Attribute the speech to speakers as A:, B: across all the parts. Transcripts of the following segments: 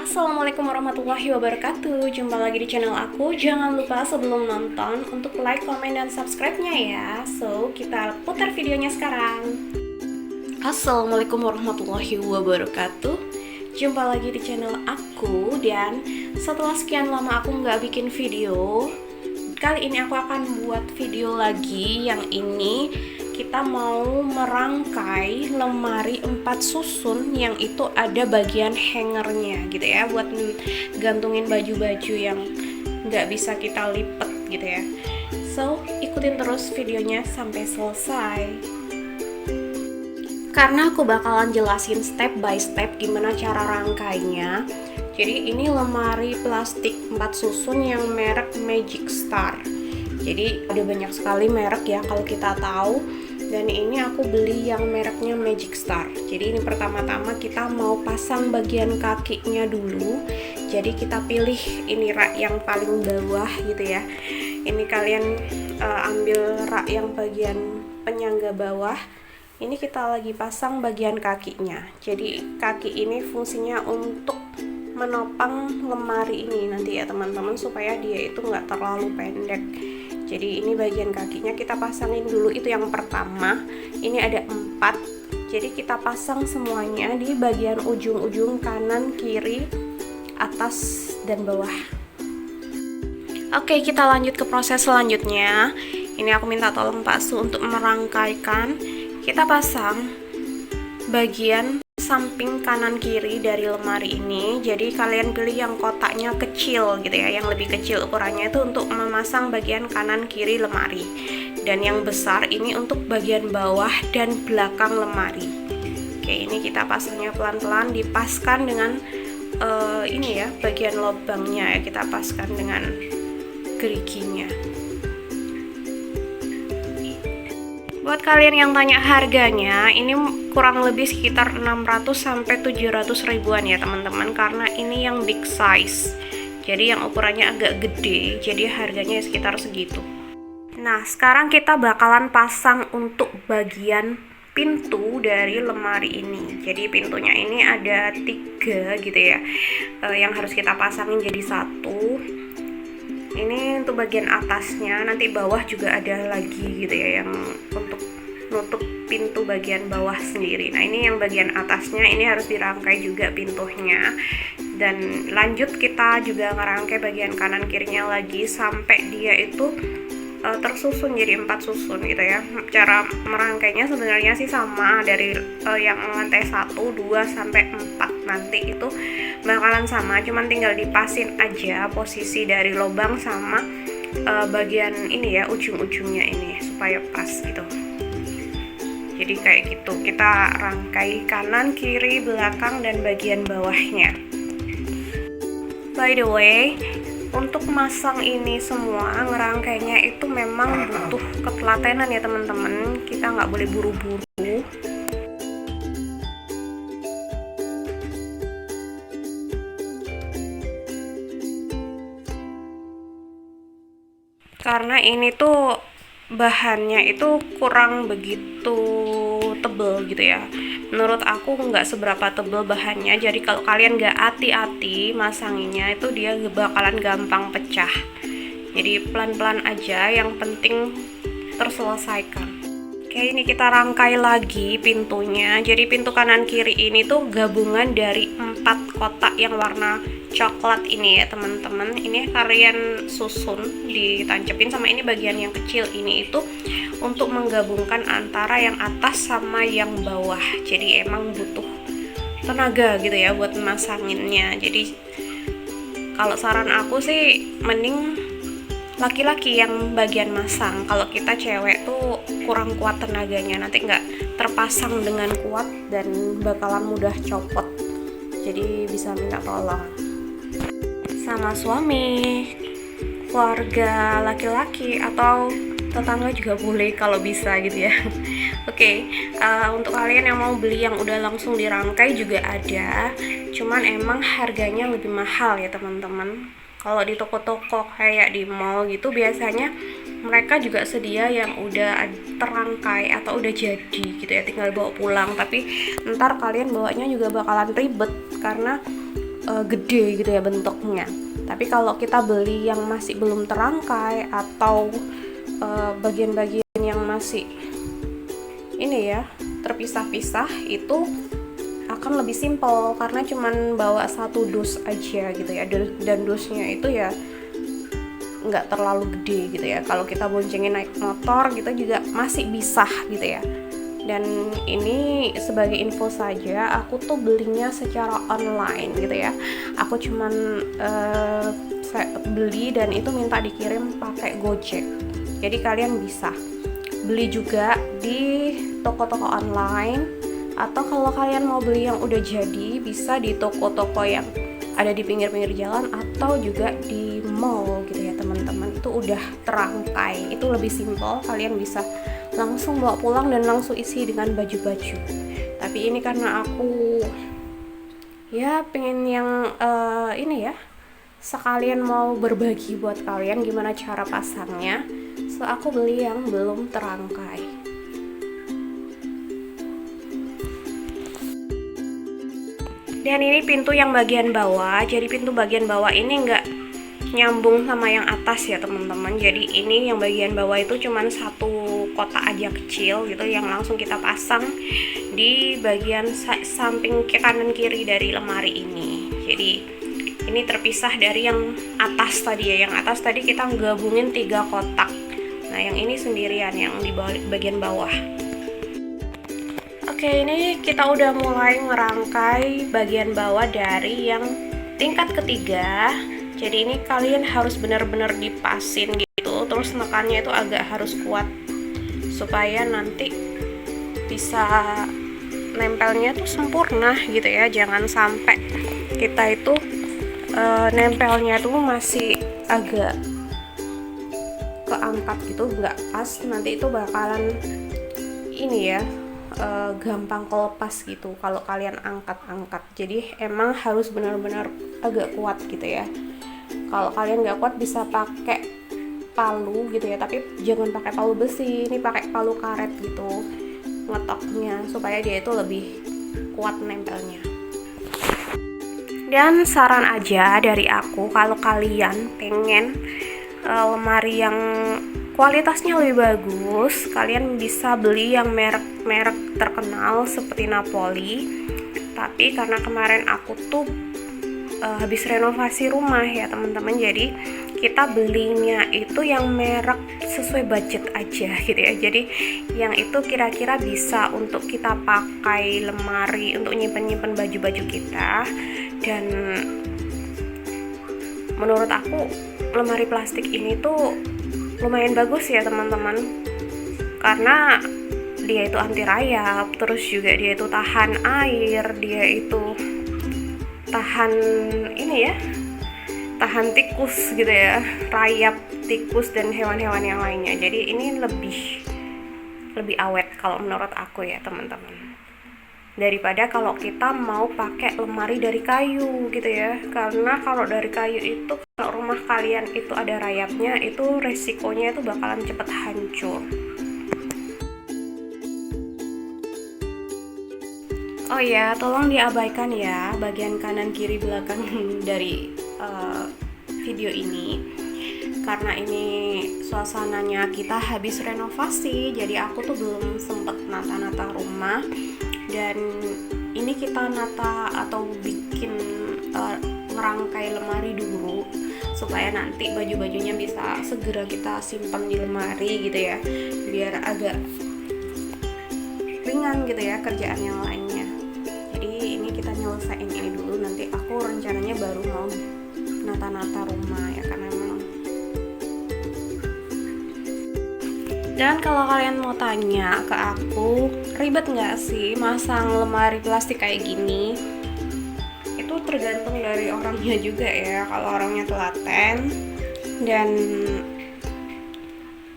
A: Assalamualaikum warahmatullahi wabarakatuh. Jumpa lagi di channel aku. Jangan lupa sebelum nonton untuk like, komen, dan subscribe-nya ya. So, kita putar videonya sekarang. Assalamualaikum warahmatullahi wabarakatuh. Jumpa lagi di channel aku. Dan setelah sekian lama aku nggak bikin video, kali ini aku akan buat video lagi. Yang ini kita mau merangkai lemari 4 susun yang itu ada bagian hangernya gitu ya, buat gantungin baju-baju yang nggak bisa kita lipet gitu ya. So, ikutin terus videonya sampai selesai, karena aku bakalan jelasin step by step gimana cara rangkainya. Jadi ini lemari plastik 4 susun yang merek Magic Star. Jadi ada banyak sekali merek ya kalau kita tahu, dan ini aku beli yang mereknya Magic Star. Jadi ini pertama-tama kita mau pasang bagian kakinya dulu. Jadi kita pilih ini rak yang paling bawah gitu ya. Ini kalian ambil rak yang bagian penyangga bawah. Ini kita lagi pasang bagian kakinya. Jadi kaki ini fungsinya untuk menopang lemari ini nanti ya teman-teman, supaya dia itu nggak terlalu pendek. Jadi ini bagian kakinya kita pasangin dulu, itu yang pertama. Ini ada 4, jadi kita pasang semuanya di bagian ujung-ujung kanan, kiri, atas, dan bawah. Oke, kita lanjut ke proses selanjutnya. Ini aku minta tolong Pak Su untuk merangkaikan. Kita pasang bagian samping kanan kiri dari lemari ini. Jadi kalian pilih yang kotaknya kecil gitu ya, yang lebih kecil ukurannya itu untuk memasang bagian kanan kiri lemari, dan yang besar ini untuk bagian bawah dan belakang lemari. Oke, ini kita pasangnya pelan-pelan, dipaskan dengan ini ya, bagian lubangnya ya, kita paskan dengan geriginya. Buat kalian yang tanya harganya, ini kurang lebih sekitar 600 sampai 700 ribuan ya teman-teman, karena ini yang big size. Jadi yang ukurannya agak gede, jadi harganya sekitar segitu. Nah, sekarang kita bakalan pasang untuk bagian pintu dari lemari ini. Jadi pintunya ini ada 3 gitu ya, yang harus kita pasangin jadi 1. Ini untuk bagian atasnya, nanti bawah juga ada lagi gitu ya, yang untuk nutup pintu bagian bawah sendiri. Nah, ini yang bagian atasnya, ini harus dirangkai juga pintunya. Dan lanjut kita juga ngerangkai bagian kanan kirinya lagi sampai dia itu tersusun jadi 4 susun gitu ya. Cara merangkainya sebenarnya sih sama dari yang lantai 1, 2, sampai 4 nanti itu bakalan sama, cuman tinggal dipasin aja posisi dari lubang sama bagian ini ya, ujung-ujungnya ini supaya pas gitu. Jadi kayak gitu kita rangkai kanan, kiri, belakang, dan bagian bawahnya. By the way, untuk masang ini semua, ngerangkainya itu memang butuh ketelatenan ya teman-teman. Kita nggak boleh buru-buru. Karena ini tuh bahannya itu kurang begitu tebel gitu ya. Menurut aku nggak seberapa tebel bahannya. Jadi kalau kalian nggak hati-hati masanginnya, itu dia bakalan gampang pecah. Jadi pelan-pelan aja, yang penting terselesaikan. Oke, ini kita rangkai lagi pintunya. Jadi pintu kanan kiri ini tuh gabungan dari 4 kotak yang warna coklat ini ya teman-teman. Ini kalian susun, ditancepin sama ini bagian yang kecil ini, itu untuk menggabungkan antara yang atas sama yang bawah. Jadi emang butuh tenaga gitu ya buat masanginnya. Jadi kalau saran aku sih mending laki-laki yang bagian masang. Kalau kita cewek tuh kurang kuat tenaganya, nanti nggak terpasang dengan kuat dan bakalan mudah copot. Jadi bisa minta tolong sama suami, keluarga laki-laki, atau tetangga juga boleh kalau bisa gitu ya. Oke, untuk kalian yang mau beli yang udah langsung dirangkai juga ada, cuman emang harganya lebih mahal ya teman-teman. Kalau di toko-toko kayak di mall gitu, biasanya mereka juga sedia yang udah terangkai atau udah jadi gitu ya, tinggal bawa pulang. Tapi ntar kalian bawanya juga bakalan ribet, karena gede gitu ya bentuknya. Tapi kalau kita beli yang masih belum terangkai atau bagian-bagian yang masih ini ya terpisah-pisah, itu akan lebih simpel karena cuman bawa satu dus aja gitu ya, dan dusnya itu ya nggak terlalu gede gitu ya. Kalau kita boncengin naik motor gitu juga masih bisa gitu ya. Dan ini sebagai info saja, aku tuh belinya secara online gitu ya. Aku cuman beli dan itu minta dikirim pakai Gojek. Jadi kalian bisa beli juga di toko-toko online, atau kalau kalian mau beli yang udah jadi bisa di toko-toko yang ada di pinggir-pinggir jalan atau juga di mall gitu ya teman-teman. Itu udah terangkai, itu lebih simpel, kalian bisa langsung bawa pulang dan langsung isi dengan baju-baju. Tapi ini karena aku ya pengen yang ini ya, sekalian mau berbagi buat kalian gimana cara pasangnya, so aku beli yang belum terangkai. Dan ini pintu yang bagian bawah, jadi pintu bagian bawah ini nggak nyambung sama yang atas ya teman-teman. Jadi ini yang bagian bawah itu cuman satu kotak aja kecil gitu yang langsung kita pasang di bagian samping kanan kiri dari lemari ini. Jadi ini terpisah dari yang atas tadi ya. Yang atas tadi kita gabungin 3 kotak. Nah yang ini sendirian yang di bagian bawah. Oke, ini kita udah mulai ngerangkai bagian bawah dari yang tingkat ketiga. Jadi ini kalian harus benar-benar dipasin gitu, terus nekannya itu agak harus kuat supaya nanti bisa nempelnya tuh sempurna gitu ya. Jangan sampai kita itu nempelnya tuh masih agak keangkat gitu, nggak pas, nanti itu bakalan ini ya gampang kelepas gitu kalau kalian angkat-angkat. Jadi emang harus benar-benar agak kuat gitu ya. Kalau kalian nggak kuat bisa pakai palu gitu ya, tapi jangan pakai palu besi, ini pakai palu karet gitu ngetoknya supaya dia itu lebih kuat nempelnya. Dan saran aja dari aku, kalau kalian pengen lemari yang kualitasnya lebih bagus, kalian bisa beli yang merek terkenal seperti Napoli. Tapi karena kemarin aku tuh habis renovasi rumah ya teman-teman, jadi kita belinya itu yang merek sesuai budget aja gitu ya. Jadi yang itu kira-kira bisa untuk kita pakai lemari untuk nyimpen baju-baju kita. Dan menurut aku lemari plastik ini tuh lumayan bagus ya teman-teman, karena dia itu anti rayap, terus juga dia itu tahan air, dia itu tahan ini ya, tahan tikus gitu ya, rayap, tikus dan hewan-hewan yang lainnya. Jadi ini lebih awet kalau menurut aku ya teman-teman, daripada kalau kita mau pakai lemari dari kayu gitu ya. Karena kalau dari kayu itu, kalau rumah kalian itu ada rayapnya, itu resikonya itu bakalan cepet hancur. Oh ya, tolong diabaikan ya bagian kanan kiri belakang dari video ini, karena ini suasananya kita habis renovasi, jadi aku tuh belum sempet nata-nata rumah. Dan ini kita nata atau bikin ngerangkai lemari dulu supaya nanti baju-bajunya bisa segera kita simpan di lemari gitu ya, biar agak ringan gitu ya kerjaan yang lainnya. Jadi ini kita nyelesain ini dulu, nanti aku rencananya baru mau nata-nata rumah ya, karena memang. Dan kalau kalian mau tanya ke aku, ribet nggak sih masang lemari plastik kayak gini? Itu tergantung dari orangnya juga ya. Kalau orangnya telaten dan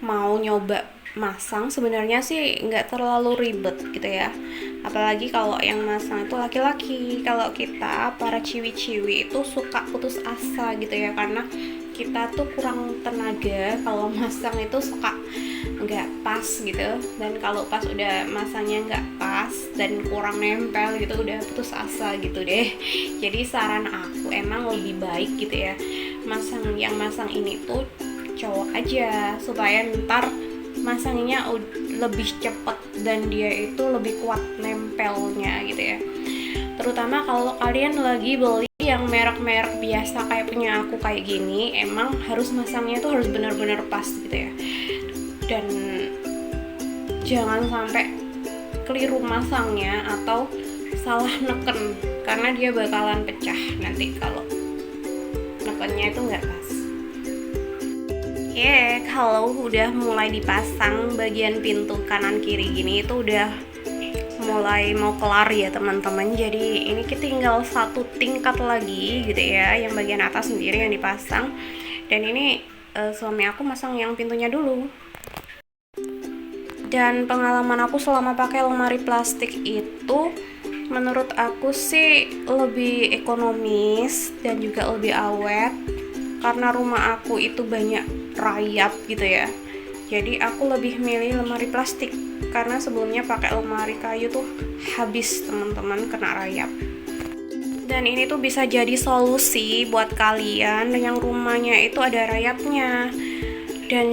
A: mau nyoba masang, sebenarnya sih nggak terlalu ribet gitu ya. Apalagi kalau yang masang itu laki-laki. Kalau kita para ciwi-ciwi itu suka putus asa gitu ya, karena kita tuh kurang tenaga kalau masang itu suka nggak pas gitu, dan kalau pas udah masangnya nggak pas dan kurang nempel gitu udah putus asa gitu deh. Jadi saran aku emang lebih baik gitu ya yang masang ini tuh cowok aja, supaya ntar masangnya lebih cepet dan dia itu lebih kuat nempelnya gitu ya. Terutama kalau kalian lagi beli yang merek-merek biasa kayak punya aku kayak gini, emang harus masangnya tuh harus benar-benar pas gitu ya, dan jangan sampai keliru masangnya atau salah neken, karena dia bakalan pecah nanti kalau nekennya itu nggak pas. Kalau udah mulai dipasang bagian pintu kanan kiri gini itu udah mulai mau kelar ya teman-teman. Jadi ini kita tinggal satu tingkat lagi gitu ya, yang bagian atas sendiri yang dipasang. Dan ini suami aku masang yang pintunya dulu. Dan pengalaman aku selama pakai lemari plastik itu, menurut aku sih lebih ekonomis dan juga lebih awet, karena rumah aku itu banyak rayap gitu ya. Jadi aku lebih milih lemari plastik, karena sebelumnya pakai lemari kayu tuh habis teman-teman kena rayap. Dan ini tuh bisa jadi solusi buat kalian yang rumahnya itu ada rayapnya. Dan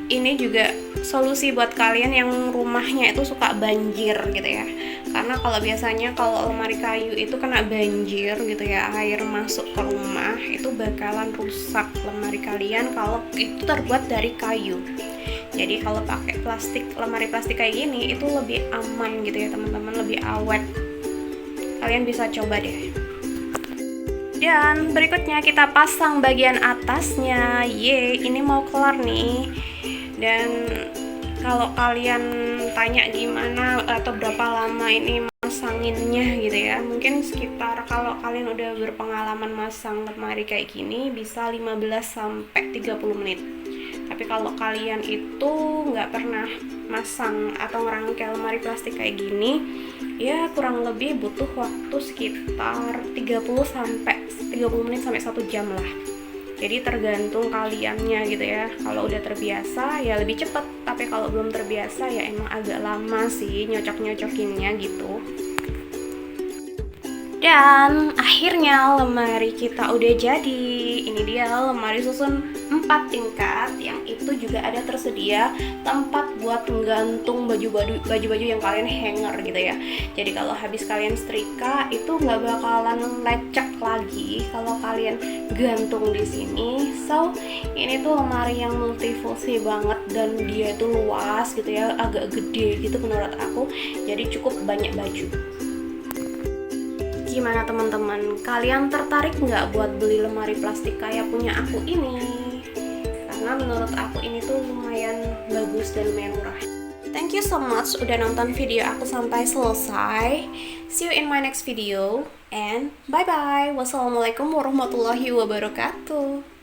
A: ini juga solusi buat kalian yang rumahnya itu suka banjir gitu ya. Karena kalau biasanya kalau lemari kayu itu kena banjir gitu ya, air masuk ke rumah itu bakalan rusak lemari kalian kalau itu terbuat dari kayu. Jadi kalau pakai lemari plastik kayak gini itu lebih aman gitu ya teman-teman, lebih awet. Kalian bisa coba deh. Dan berikutnya kita pasang bagian atasnya. Ini mau kelar nih. Dan kalau kalian tanya gimana atau berapa lama ini masanginnya gitu ya, mungkin sekitar, kalau kalian udah berpengalaman masang lemari kayak gini, bisa 15-30 menit. Tapi kalau kalian itu nggak pernah masang atau ngerangkai lemari plastik kayak gini, ya kurang lebih butuh waktu sekitar 30 menit sampai 1 jam lah. Jadi tergantung kaliannya gitu ya. Kalau udah terbiasa ya lebih cepat, tapi kalau belum terbiasa ya emang agak lama sih nyocok-nyocokinnya gitu. Dan akhirnya lemari kita udah jadi. Ini dia lemari susun 4 tingkat, yang itu juga ada tersedia tempat buat menggantung baju-baju yang kalian hanger gitu ya. Jadi kalau habis kalian setrika itu nggak bakalan lecek lagi kalau kalian gantung di sini. So ini tuh lemari yang multifungsi banget, dan dia itu luas gitu ya, agak gede gitu menurut aku. Jadi cukup banyak baju. Gimana teman-teman, kalian tertarik nggak buat beli lemari plastik kayak punya aku ini? Karena menurut aku ini tuh lumayan bagus dan lumayan murah. Thank you so much udah nonton video aku sampai selesai. See you in my next video, and bye bye. Wassalamualaikum warahmatullahi wabarakatuh.